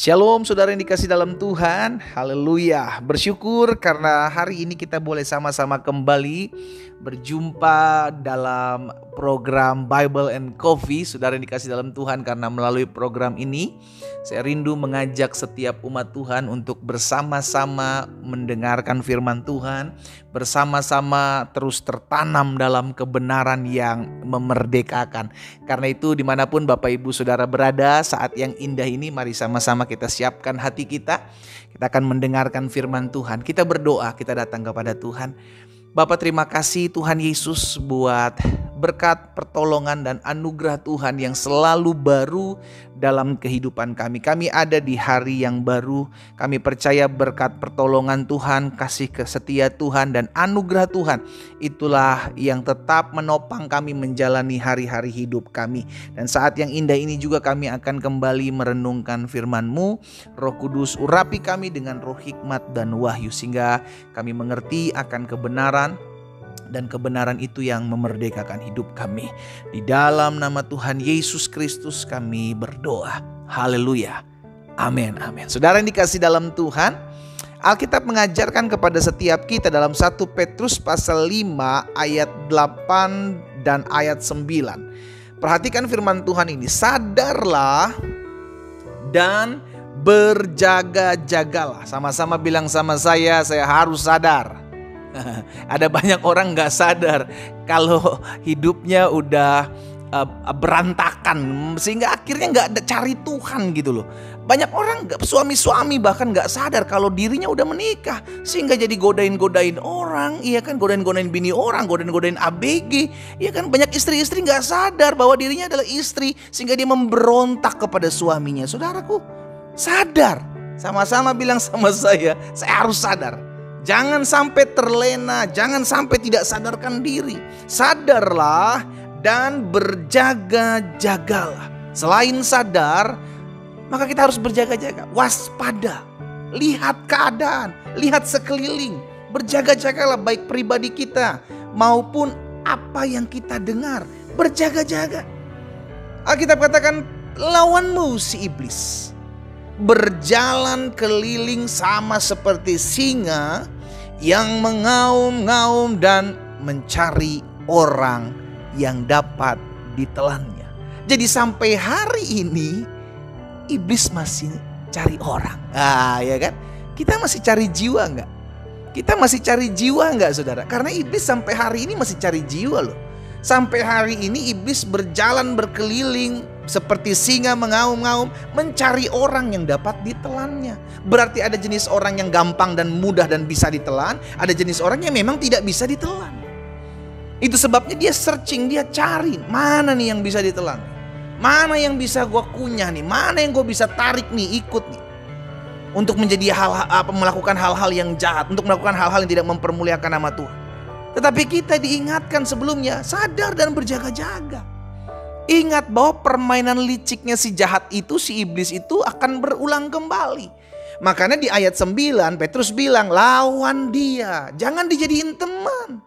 Shalom saudara yang dikasih dalam Tuhan, haleluya. Bersyukur karena hari ini kita boleh sama-sama kembali berjumpa dalam program Bible and Coffee. Saudara yang dikasih dalam Tuhan, karena melalui program ini saya rindu mengajak setiap umat Tuhan untuk bersama-sama mendengarkan firman Tuhan, bersama-sama terus tertanam dalam kebenaran yang memerdekakan. Karena itu dimanapun Bapak Ibu Saudara berada, saat yang indah ini mari sama-sama kita siapkan hati kita. Kita akan mendengarkan firman Tuhan. Kita berdoa, kita datang kepada Tuhan. Bapak, terima kasih Tuhan Yesus buat berkat, pertolongan dan anugerah Tuhan yang selalu baru dalam kehidupan kami. Kami ada di hari yang baru. Kami percaya berkat pertolongan Tuhan, kasih setia Tuhan dan anugerah Tuhan, itulah yang tetap menopang kami menjalani hari-hari hidup kami. Dan saat yang indah ini juga kami akan kembali merenungkan firman-Mu. Roh Kudus urapi kami dengan roh hikmat dan wahyu, sehingga kami mengerti akan kebenaran, dan kebenaran itu yang memerdekakan hidup kami. Di dalam nama Tuhan Yesus Kristus kami berdoa. Haleluya. Amin, amin. Saudara yang dikasih dalam Tuhan, Alkitab mengajarkan kepada setiap kita dalam 1 Petrus pasal 5 ayat 8 dan ayat 9. Perhatikan firman Tuhan ini. Sadarlah dan berjaga-jagalah. Sama-sama bilang sama saya harus sadar. Ada banyak orang gak sadar kalau hidupnya udah berantakan, sehingga akhirnya gak ada cari Tuhan gitu loh. Banyak orang, suami-suami bahkan gak sadar kalau dirinya udah menikah, sehingga jadi godain-godain orang, iya kan, godain-godain bini orang, godain-godain ABG, iya kan. Banyak istri-istri gak sadar bahwa dirinya adalah istri, sehingga dia memberontak kepada suaminya. Saudaraku, sadar. Sama-sama bilang sama saya harus sadar. Jangan sampai terlena, jangan sampai tidak sadarkan diri. Sadarlah dan berjaga-jagalah. Selain sadar, maka kita harus berjaga-jaga, waspada, lihat keadaan, lihat sekeliling. Berjaga-jagalah baik pribadi kita maupun apa yang kita dengar. Berjaga-jaga. Alkitab katakan, lawanmu si iblis berjalan keliling sama seperti singa yang mengaum-ngaum dan mencari orang yang dapat ditelannya. Jadi sampai hari ini iblis masih cari orang. Ya kan? Kita masih cari jiwa enggak? Kita masih cari jiwa enggak, saudara? Karena iblis sampai hari ini masih cari jiwa loh. Sampai hari ini iblis berjalan berkeliling seperti singa mengaum-ngaum mencari orang yang dapat ditelannya. Berarti ada jenis orang yang gampang dan mudah dan bisa ditelan, ada jenis orang yang memang tidak bisa ditelan. Itu sebabnya dia searching, dia cari mana nih yang bisa ditelan, mana yang bisa gue kunyah nih, mana yang gue bisa tarik nih, ikut nih, untuk menjadi melakukan hal-hal yang jahat, untuk melakukan hal-hal yang tidak mempermuliakan nama Tuhan. Tetapi kita diingatkan sebelumnya, sadar dan berjaga-jaga. Ingat bahwa permainan liciknya si jahat itu, si iblis itu akan berulang kembali. Makanya di ayat 9 Petrus bilang, lawan dia. Jangan dijadiin teman.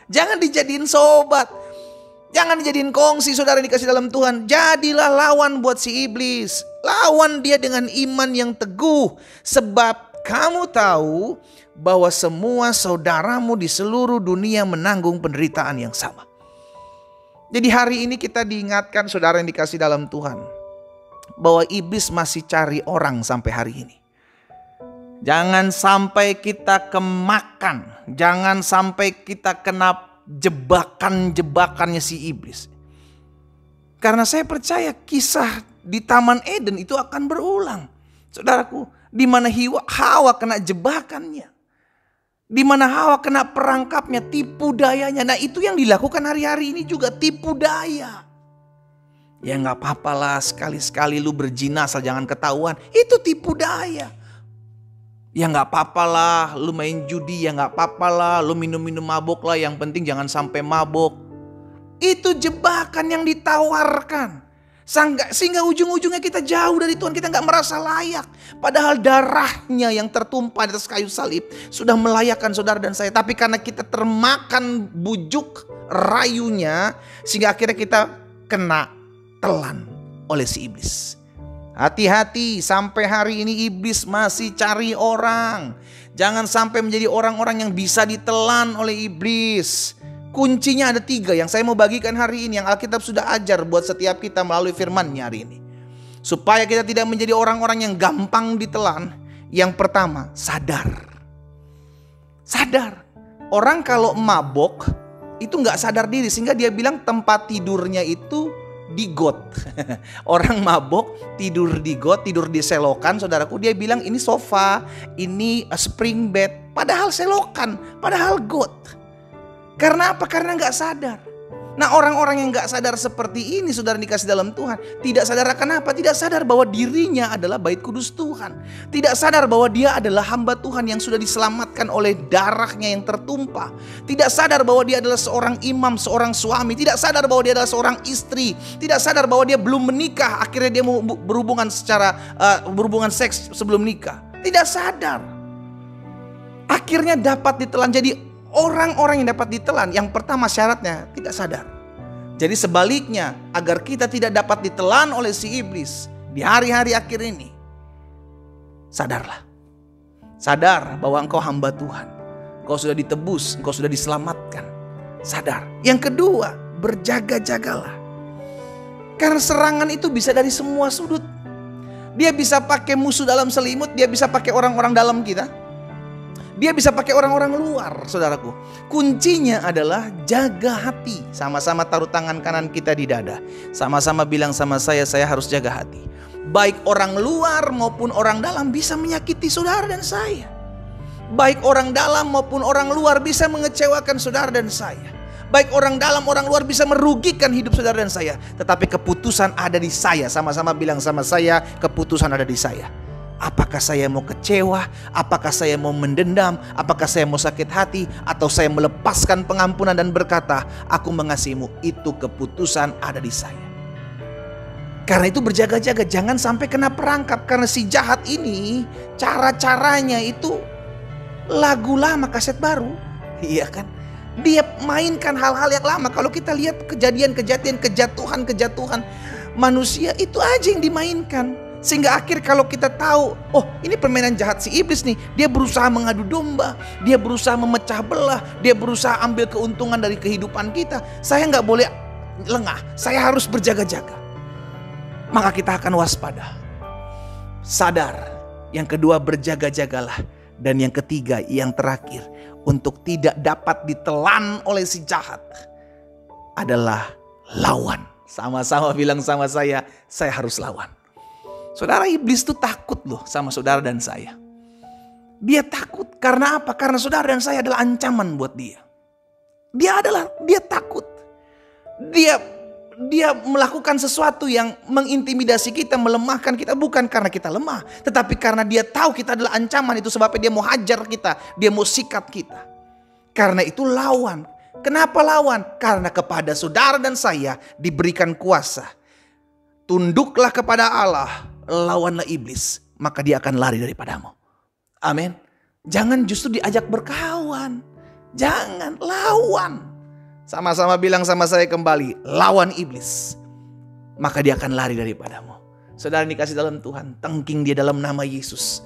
Jangan dijadiin sobat. Jangan dijadiin kongsi, saudara dikasih dalam Tuhan. Jadilah lawan buat si iblis. Lawan dia dengan iman yang teguh. Sebab kamu tahu bahwa semua saudaramu di seluruh dunia menanggung penderitaan yang sama. Jadi hari ini kita diingatkan, saudara yang dikasih dalam Tuhan, bahwa iblis masih cari orang sampai hari ini. Jangan sampai kita kemakan, jangan sampai kita kena jebakan-jebakannya si iblis. Karena saya percaya kisah di Taman Eden itu akan berulang. Saudaraku, di mana Hawa kena jebakannya, di mana Hawa kena perangkapnya, tipu dayanya. Nah, itu yang dilakukan hari-hari ini juga, tipu daya. Ya gak apa-apalah, sekali-sekali lu berzina asal jangan ketahuan. Itu tipu daya. Ya gak apa-apalah, lu main judi, ya gak apa-apalah, lu minum-minum mabok lah, yang penting jangan sampai mabok. Itu jebakan yang ditawarkan. Sehingga ujung-ujungnya kita jauh dari Tuhan, kita gak merasa layak. Padahal darahnya yang tertumpah di atas kayu salib sudah melayakkan saudara dan saya. Tapi karena kita termakan bujuk rayunya, sehingga akhirnya kita kena telan oleh si iblis. Hati-hati, sampai hari ini iblis masih cari orang. Jangan sampai menjadi orang-orang yang bisa ditelan oleh iblis. Kuncinya ada 3 yang saya mau bagikan hari ini, yang Alkitab sudah ajar buat setiap kita melalui firman-Nya hari ini. Supaya kita tidak menjadi orang-orang yang gampang ditelan. Yang pertama, sadar. Sadar. Orang kalau mabok itu gak sadar diri, sehingga dia bilang tempat tidurnya itu di got. Orang mabok tidur di got, tidur di selokan, saudaraku. Dia bilang ini sofa, ini spring bed, padahal selokan, padahal got. Karena apa? Karena gak sadar. Nah, orang-orang yang gak sadar seperti ini, saudara dikasih dalam Tuhan, tidak sadar akan apa? Tidak sadar bahwa dirinya adalah bait kudus Tuhan. Tidak sadar bahwa dia adalah hamba Tuhan yang sudah diselamatkan oleh darahnya yang tertumpah. Tidak sadar bahwa dia adalah seorang imam, seorang suami. Tidak sadar bahwa dia adalah seorang istri. Tidak sadar bahwa dia belum menikah, akhirnya dia mau berhubungan berhubungan seks sebelum nikah. Tidak sadar. Akhirnya dapat ditelan. Jadi orang-orang yang dapat ditelan, yang pertama syaratnya tidak sadar. Jadi sebaliknya, agar kita tidak dapat ditelan oleh si iblis di hari-hari akhir ini, sadarlah. Sadar bahwa engkau hamba Tuhan. Engkau sudah ditebus, engkau sudah diselamatkan. Sadar. Yang kedua, berjaga-jagalah. Karena serangan itu bisa dari semua sudut. Dia bisa pakai musuh dalam selimut, dia bisa pakai orang-orang dalam kita. Dia bisa pakai orang-orang luar, saudaraku. Kuncinya adalah jaga hati. Sama-sama taruh tangan kanan kita di dada. Sama-sama bilang sama saya harus jaga hati. Baik orang luar maupun orang dalam bisa menyakiti saudara dan saya. Baik orang dalam maupun orang luar bisa mengecewakan saudara dan saya. Baik orang dalam, orang luar bisa merugikan hidup saudara dan saya. Tetapi keputusan ada di saya. Sama-sama bilang sama saya, keputusan ada di saya. Apakah saya mau kecewa? Apakah saya mau mendendam? Apakah saya mau sakit hati? Atau saya melepaskan pengampunan dan berkata, aku mengasihimu? Itu keputusan ada di saya. Karena itu berjaga-jaga, jangan sampai kena perangkap. Karena si jahat ini, cara-caranya itu lagu lama kaset baru. Iya kan? Dia mainkan hal-hal yang lama. Kalau kita lihat kejadian-kejadian, kejatuhan manusia, itu aja yang dimainkan. Sehingga akhir kalau kita tahu, oh ini permainan jahat si iblis nih. Dia berusaha mengadu domba. Dia berusaha memecah belah. Dia berusaha ambil keuntungan dari kehidupan kita. Saya gak boleh lengah. Saya harus berjaga-jaga. Maka kita akan waspada. Sadar. Yang kedua, berjaga-jagalah. Dan yang ketiga, yang terakhir, untuk tidak dapat ditelan oleh si jahat adalah lawan. Sama-sama bilang sama saya harus lawan. Saudara, iblis tuh takut loh sama saudara dan saya. Dia takut karena apa? Karena saudara dan saya adalah ancaman buat dia. Dia takut. Dia melakukan sesuatu yang mengintimidasi kita, melemahkan kita. Bukan karena kita lemah, tetapi karena dia tahu kita adalah ancaman. Itu sebabnya dia mau hajar kita, dia mau sikat kita. Karena itu lawan. Kenapa lawan? Karena kepada saudara dan saya diberikan kuasa. Tunduklah kepada Allah, lawanlah iblis, maka dia akan lari daripadamu. Amin. Jangan justru diajak berkawan. Jangan, lawan. Sama-sama bilang sama saya kembali, lawan iblis, maka dia akan lari daripadamu. Saudara dikasih dalam Tuhan, tengking dia dalam nama Yesus.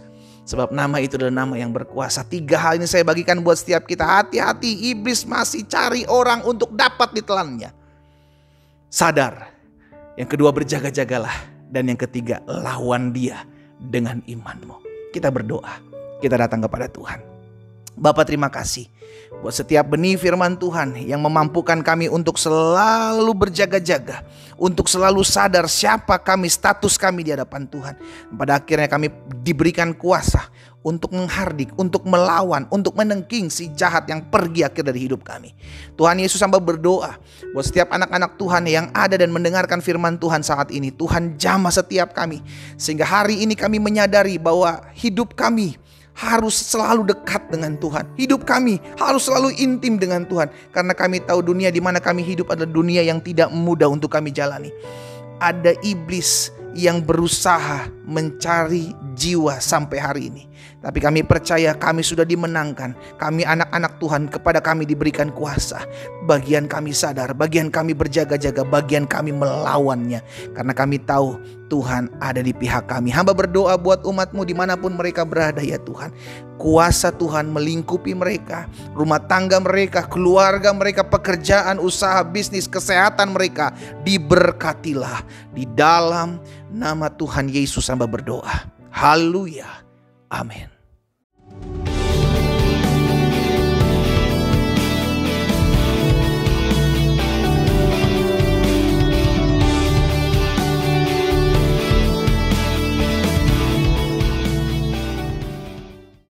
Sebab nama itu adalah nama yang berkuasa. 3 hal ini saya bagikan buat setiap kita. Hati-hati, iblis masih cari orang untuk dapat ditelannya. Sadar. Yang kedua, berjaga-jagalah. Dan yang ketiga, lawan dia dengan imanmu. Kita berdoa. Kita datang kepada Tuhan. Bapa, terima kasih buat setiap benih firman Tuhan yang memampukan kami untuk selalu berjaga-jaga, untuk selalu sadar siapa kami, status kami di hadapan Tuhan. Pada akhirnya kami diberikan kuasa untuk menghardik, untuk melawan, untuk menengking si jahat yang pergi akhir dari hidup kami. Tuhan Yesus, hamba berdoa buat setiap anak-anak Tuhan yang ada dan mendengarkan firman Tuhan saat ini. Tuhan, jamah setiap kami, sehingga hari ini kami menyadari bahwa hidup kami harus selalu dekat dengan Tuhan. Hidup kami harus selalu intim dengan Tuhan. Karena kami tahu dunia di mana kami hidup adalah dunia yang tidak mudah untuk kami jalani. Ada iblis yang berusaha mencari jiwa sampai hari ini. Tapi kami percaya kami sudah dimenangkan. Kami anak-anak Tuhan, kepada kami diberikan kuasa. Bagian kami sadar, bagian kami berjaga-jaga, bagian kami melawannya. Karena kami tahu Tuhan ada di pihak kami. Hamba berdoa buat umat-Mu dimanapun mereka berada ya Tuhan. Kuasa Tuhan melingkupi mereka, rumah tangga mereka, keluarga mereka, pekerjaan, usaha, bisnis, kesehatan mereka. Diberkatilah di dalam nama Tuhan Yesus hamba berdoa. Haleluya. Amin.